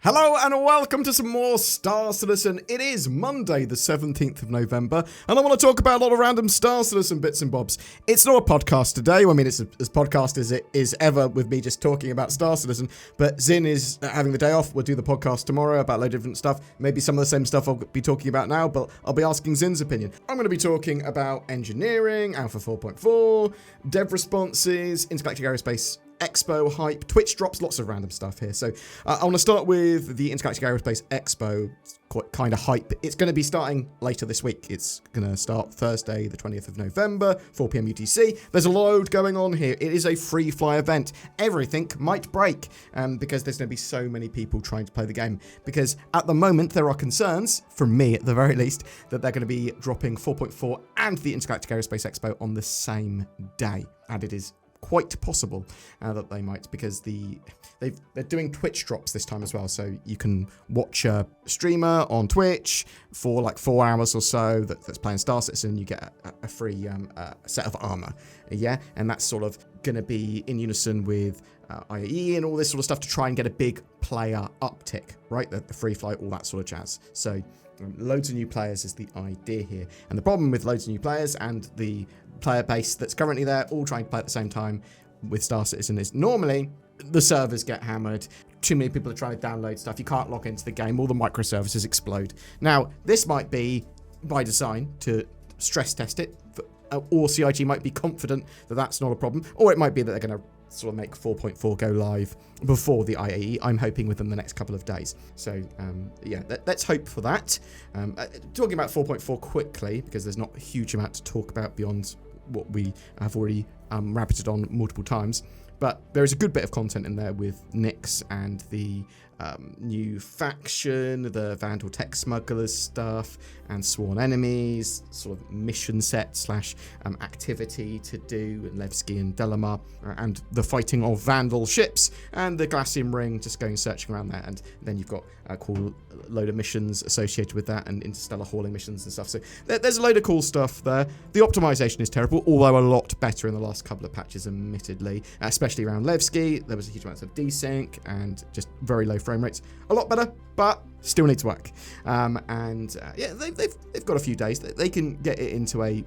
Hello and welcome to some more Star Citizen. It is Monday the 17th of November and I want to talk about a lot of random Star Citizen bits and bobs. It's not a podcast today. I mean, it's as podcast as it is ever with me just talking about Star Citizen, but Zin is having the day off. We'll do the podcast tomorrow about a load of different stuff. Maybe some of the same stuff I'll be talking about now, but I'll be asking Zin's opinion. I'm going to be talking about engineering, Alpha 4.4, dev responses, Intergalactic Aerospace Expo hype, Twitch drops, lots of random stuff here. So I want to start with the Intergalactic Aerospace Expo, quite kind of hype. It's going to be starting later this week. It's going to start Thursday, the 20th of November, 4 p.m. UTC. There's a load going on here. It is a free fly event. Everything might break because there's going to be so many people trying to play the game. Because at the moment, there are concerns, from me at the very least, that they're going to be dropping 4.4 and the Intergalactic Aerospace Expo on the same day. And it is quite possible that they might, because they're doing Twitch drops this time as well, so you can watch a streamer on Twitch for like 4 hours or so that's playing Star Citizen. You get a free set of armor, yeah, and that's sort of going to be in unison with IAE and all this sort of stuff to try and get a big player uptick, right? The free flight, all that sort of jazz. So loads of new players is the idea here, and the problem with loads of new players and the player base that's currently there all trying to play at the same time with Star Citizen is normally the servers get hammered, too many people are trying to download stuff, you can't log into the game, all the microservices explode. Now this might be by design to stress test it, or CIG might be confident that that's not a problem, or it might be that they're going to sort of make 4.4 go live before the IAE. I'm hoping within the next couple of days. So yeah, let's hope for that. Talking about 4.4 quickly, because there's not a huge amount to talk about beyond what we have already rapided on multiple times. But there is a good bit of content in there with Nyx and the new faction, the Vandal Tech Smugglers stuff, and Sworn Enemies, sort of mission set / activity to do, Levski and Delamar, and the fighting of Vandal ships, and the Glacium Ring, just going searching around there. And then you've got a cool load of missions associated with that, and interstellar hauling missions and stuff. So there's a load of cool stuff there. The optimization is terrible, although a lot better in the last couple of patches, admittedly, especially around Levski. There was a huge amount of desync and just very low frame rates. A lot better, but still need to work. Yeah, they've got a few days. They can get it into a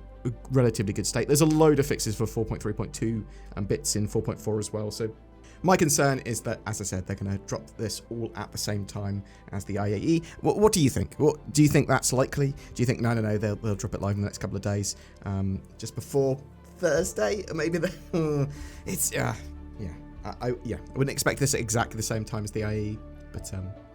relatively good state. There's a load of fixes for 4.3.2 and bits in 4.4 as well. So my concern is that, as I said, they're going to drop this all at the same time as the IAE. What do you think? Do you think that's likely? Do you think no, they'll drop it live in the next couple of days, just before Thursday? Maybe it's I wouldn't expect this at exactly the same time as the IAE, but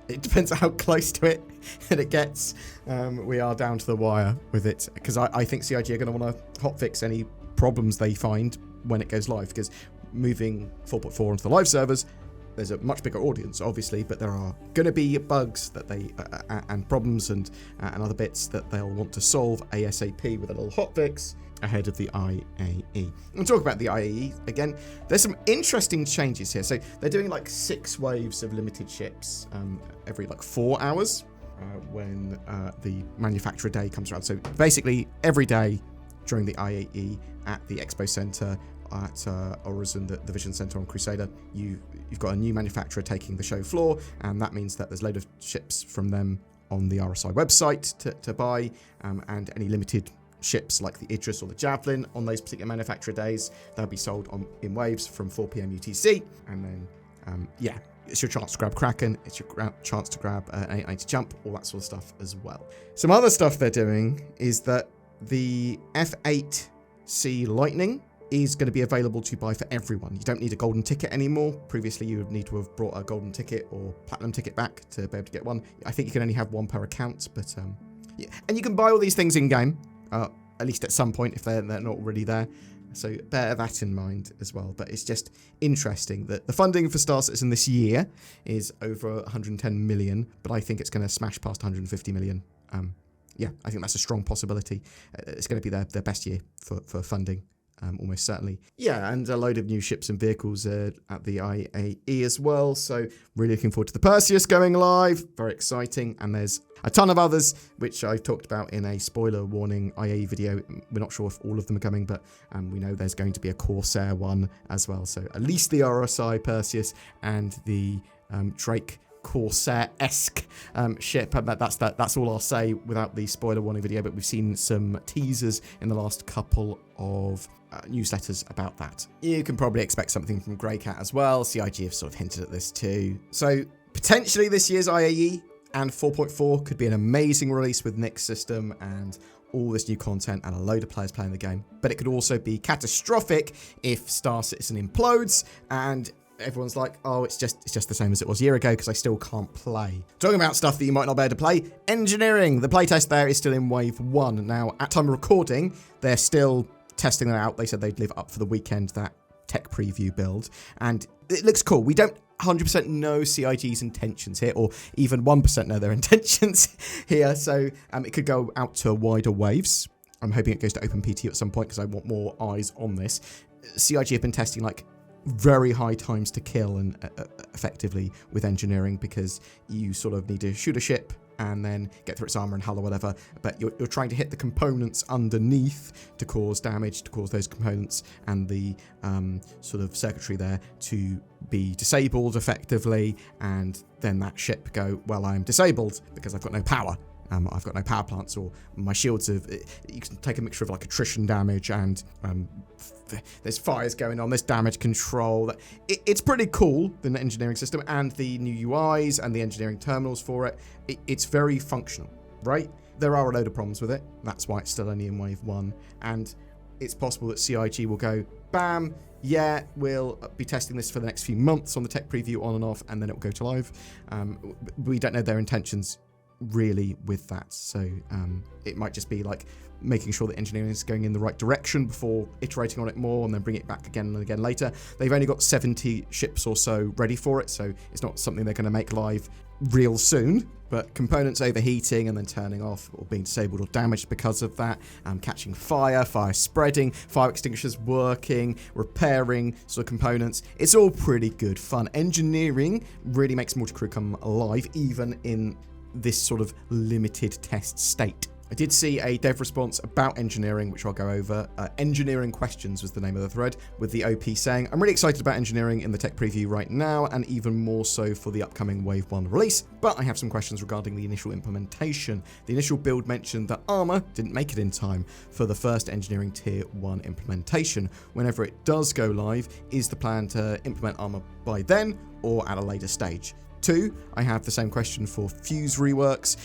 it depends how close to it it gets. We are down to the wire with it, because I think CIG are going to want to hotfix any problems they find when it goes live, because moving 4.4 onto the live servers, there's a much bigger audience, obviously, but there are going to be bugs that they and problems and other bits that they'll want to solve ASAP with a little hotfix ahead of the IAE. We'll talk about the IAE again. There's some interesting changes here. So they're doing like 6 waves of limited ships every like 4 hours when the manufacturer day comes around. So basically every day during the IAE at the Expo Center at Horizon, the Vision Center on Crusader, you've got a new manufacturer taking the show floor, and that means that there's a load of ships from them on the RSI website to buy, and any limited ships like the Idris or the Javelin on those particular manufacturer days, they'll be sold in waves from 4 p.m. UTC, and then yeah, it's your chance to grab Kraken, it's your chance to grab an 890 jump, all that sort of stuff as well. Some other stuff they're doing is that the F8C Lightning is going to be available to buy for everyone. You don't need a golden ticket anymore. Previously, you would need to have brought a golden ticket or platinum ticket back to be able to get one. I think you can only have one per account, but yeah. And you can buy all these things in-game, at least at some point if they're not already there. So bear that in mind as well. But it's just interesting that the funding for Star Citizen this year is over 110 million, but I think it's going to smash past 150 million. Yeah, I think that's a strong possibility. It's going to be their best year for funding. Almost certainly. Yeah, and a load of new ships and vehicles at the IAE as well. So really looking forward to the Perseus going live. Very exciting. And there's a ton of others, which I talked about in a spoiler warning IAE video. We're not sure if all of them are coming, but we know there's going to be a Corsair one as well. So at least the RSI Perseus and the Drake Corsair-esque ship. And that's all I'll say without the spoiler warning video, but we've seen some teasers in the last couple of newsletters about that. You can probably expect something from Greycat as well. CIG have sort of hinted at this too. So potentially this year's IAE and 4.4 could be an amazing release with Nick's system and all this new content and a load of players playing the game. But it could also be catastrophic if Star Citizen implodes and everyone's like, oh, it's just the same as it was a year ago because I still can't play. Talking about stuff that you might not be able to play, engineering. The playtest there is still in Wave 1. Now, at time of recording, they're still testing that out. They said they'd leave it up for the weekend, that tech preview build. And it looks cool. We don't 100% know CIG's intentions here, or even 1% know their intentions here. So it could go out to wider waves. I'm hoping it goes to OpenPT at some point because I want more eyes on this. CIG have been testing like very high times to kill and effectively with engineering, because you sort of need to shoot a ship and then get through its armor and hull or whatever, but you're trying to hit the components underneath to cause damage, to cause those components and the sort of circuitry there to be disabled effectively, and then that ship go, well, I'm disabled because I've got no power. I've got no power plants, or my shields have... You can take a mixture of like attrition damage and there's fires going on, there's damage control. It's pretty cool, the engineering system, and the new UIs and the engineering terminals for it. It's very functional, right? There are a load of problems with it. That's why it's still only in Wave 1. And it's possible that CIG will go, bam, yeah, we'll be testing this for the next few months on the tech preview on and off, and then it will go to live. We don't know their intentions really with that, so it might just be like making sure that engineering is going in the right direction before iterating on it more and then bring it back again and again later. They've only got 70 ships or so ready for it, so it's not something they're going to make live real soon, but components overheating and then turning off or being disabled or damaged because of that, catching fire, fire spreading, fire extinguishers working, repairing sort of components. It's all pretty good fun. Engineering really makes Multicrew come alive, even in this sort of limited test state. I did see a dev response about engineering, which I'll go over. Engineering questions was the name of the thread, with the OP saying, I'm really excited about engineering in the tech preview right now, and even more so for the upcoming Wave 1 release, but I have some questions regarding the initial implementation. The initial build mentioned that armor didn't make it in time for the first engineering tier 1 implementation. Whenever it does go live, is the plan to implement armor by then or at a later stage? 2, I have the same question for fuse reworks,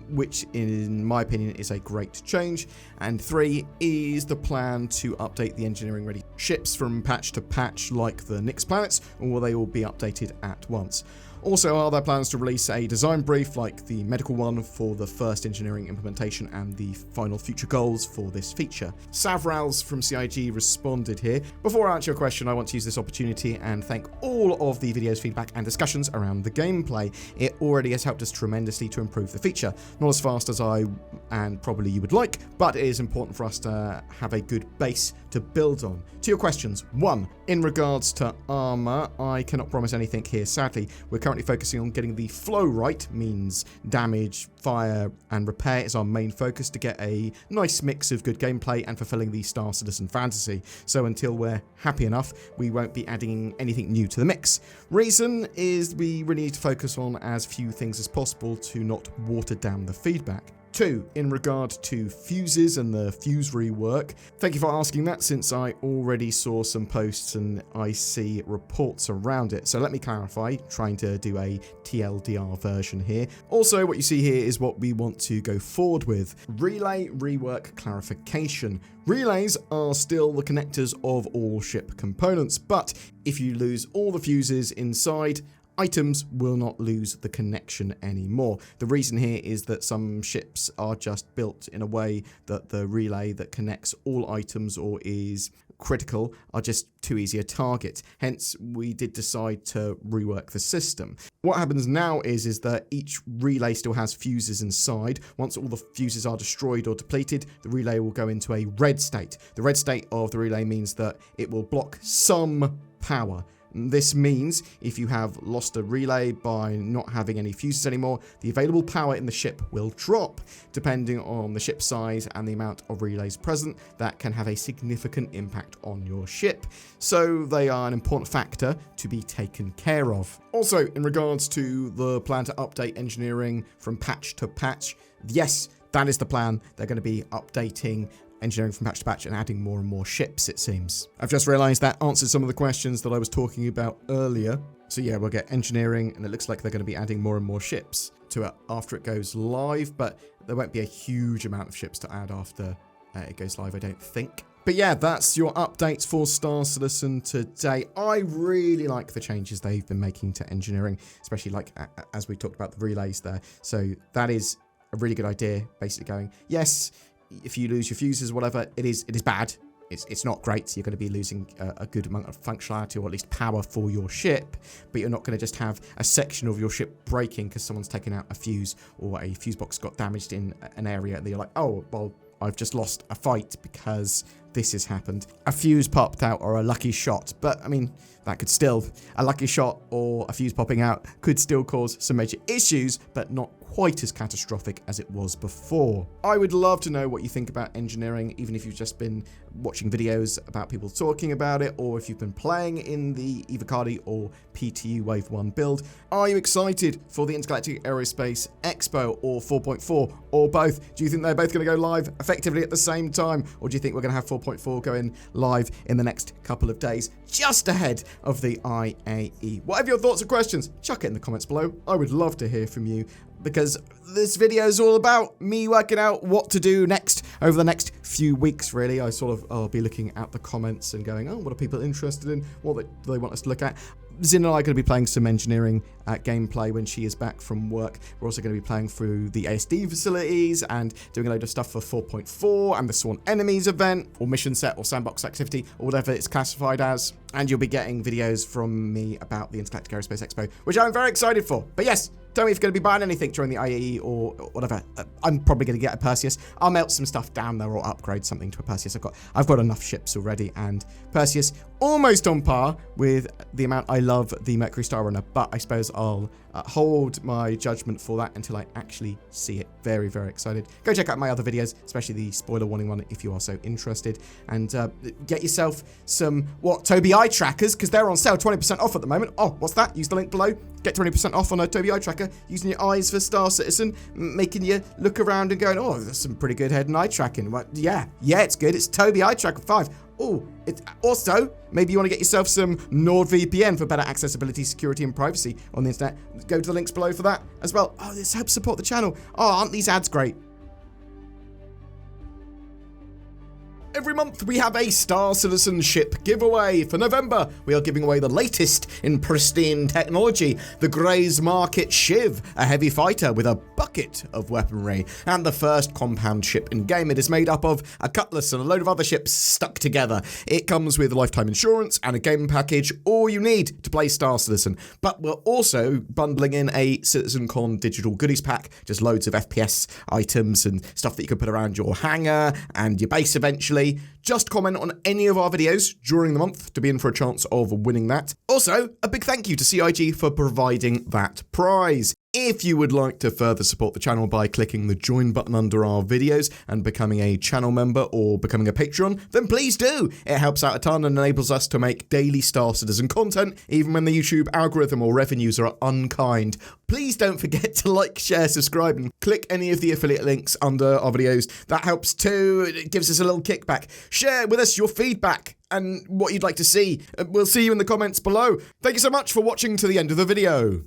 which in my opinion is a great change. And 3, is the plan to update the engineering ready ships from patch to patch like the Nyx planets, or will they all be updated at once? Also, are there plans to release a design brief like the medical one for the first engineering implementation and the final future goals for this feature? Savrals from CIG responded here. Before I answer your question, I want to use this opportunity and thank all of the video's feedback and discussions around the gameplay. It already has helped us tremendously to improve the feature. Not as fast as I and probably you would like, but it is important for us to have a good base to build on. To your questions, 1, in regards to armor, I cannot promise anything here, sadly. We're currently focusing on getting the flow right, means damage, fire, and repair is our main focus to get a nice mix of good gameplay and fulfilling the Star Citizen fantasy. So until we're happy enough, we won't be adding anything new to the mix. Reason is we really need to focus on as few things as possible to not water down the feedback. 2, in regard to fuses and the fuse rework, thank you for asking that, since I already saw some posts and I see reports around it. So let me clarify, trying to do a TLDR version here. Also, what you see here is what we want to go forward with. Relay rework clarification. Relays are still the connectors of all ship components, but if you lose all the fuses inside, items will not lose the connection anymore. The reason here is that some ships are just built in a way that the relay that connects all items or is critical are just too easy a target. Hence, we did decide to rework the system. What happens now is that each relay still has fuses inside. Once all the fuses are destroyed or depleted, the relay will go into a red state. The red state of the relay means that it will block some power. This means if you have lost a relay by not having any fuses anymore, the available power in the ship will drop. Depending on the ship size and the amount of relays present, that can have a significant impact on your ship. So they are an important factor to be taken care of. Also, in regards to the plan to update engineering from patch to patch, yes, that is the plan. They're going to be updating engineering from patch to patch and adding more and more ships, it seems. I've just realized that answered some of the questions that I was talking about earlier. So yeah, we'll get engineering, and it looks like they're going to be adding more and more ships to it after it goes live, but there won't be a huge amount of ships to add after it goes live, I don't think. But yeah, that's your updates for Star Citizen today. I really like the changes they've been making to engineering, especially like as we talked about the relays there. So that is a really good idea, basically going, yes, if you lose your fuses or whatever, it is bad. It's not great. You're going to be losing a good amount of functionality, or at least power for your ship, but you're not going to just have a section of your ship breaking because someone's taken out a fuse or a fuse box got damaged in an area, and you're like, oh, well, I've just lost a fight because this has happened. A fuse popped out or a lucky shot, but I mean, that could still, a lucky shot or a fuse popping out could still cause some major issues, but not quite as catastrophic as it was before. I would love to know what you think about engineering, even if you've just been watching videos about people talking about it, or if you've been playing in the Evocati or PTU Wave 1 build. Are you excited for the Intergalactic Aerospace Expo or 4.4 or both? Do you think they're both going to go live effectively at the same time, or do you think we're going to have 4.4 going live in the next couple of days, just ahead of the IAE? What have your thoughts or questions? Chuck it in the comments below. I would love to hear from you, because this video is all about me working out what to do next over the next few weeks, really. I'll be looking at the comments and going, oh, what are people interested in? What do they want us to look at? Zin and I are going to be playing some engineering gameplay when she is back from work. We're also going to be playing through the ASD facilities and doing a load of stuff for 4.4 and the Sworn Enemies event, or mission set, or sandbox activity, or whatever it's classified as. And you'll be getting videos from me about the Intergalactic Aerospace Expo, which I'm very excited for. But yes, tell me if you're going to be buying anything during the IAE or whatever. I'm probably going to get a Perseus. I'll melt some stuff down there or upgrade something to a Perseus. I've got enough ships already, and Perseus almost on par with the amount I love the Mercury Star Runner, but I suppose I'll hold my judgment for that until I actually see it. Very, very excited. Go check out my other videos, especially the spoiler warning one if you are so interested, and get yourself some, Tobii eye trackers, because they're on sale, 20% off at the moment. Oh, what's that? Use the link below. Get 20% off on a Tobii eye tracker, using your eyes for Star Citizen, making you look around and going, oh, there's some pretty good head and eye tracking. Well, yeah, it's good. It's Tobii eye tracker 5. Oh, also, maybe you want to get yourself some NordVPN for better accessibility, security, and privacy on the internet. Go to the links below for that as well. Oh, this helps support the channel. Oh, aren't these ads great? Every month we have a Star Citizen ship giveaway. For November, we are giving away the latest in pristine technology, the Grey's Market Shiv, a heavy fighter with a bucket of weaponry, and the first compound ship in game. It is made up of a cutlass and a load of other ships stuck together. It comes with lifetime insurance and a game package, all you need to play Star Citizen. But we're also bundling in a CitizenCon digital goodies pack, just loads of FPS items and stuff that you can put around your hangar and your base eventually. Just comment on any of our videos during the month to be in for a chance of winning that. Also, a big thank you to CIG for providing that prize. If you would like to further support the channel by clicking the join button under our videos and becoming a channel member or becoming a Patreon, then please do. It helps out a ton and enables us to make daily Star Citizen content, even when the YouTube algorithm or revenues are unkind. Please don't forget to like, share, subscribe, and click any of the affiliate links under our videos. That helps too. It gives us a little kickback. Share with us your feedback and what you'd like to see. We'll see you in the comments below. Thank you so much for watching to the end of the video.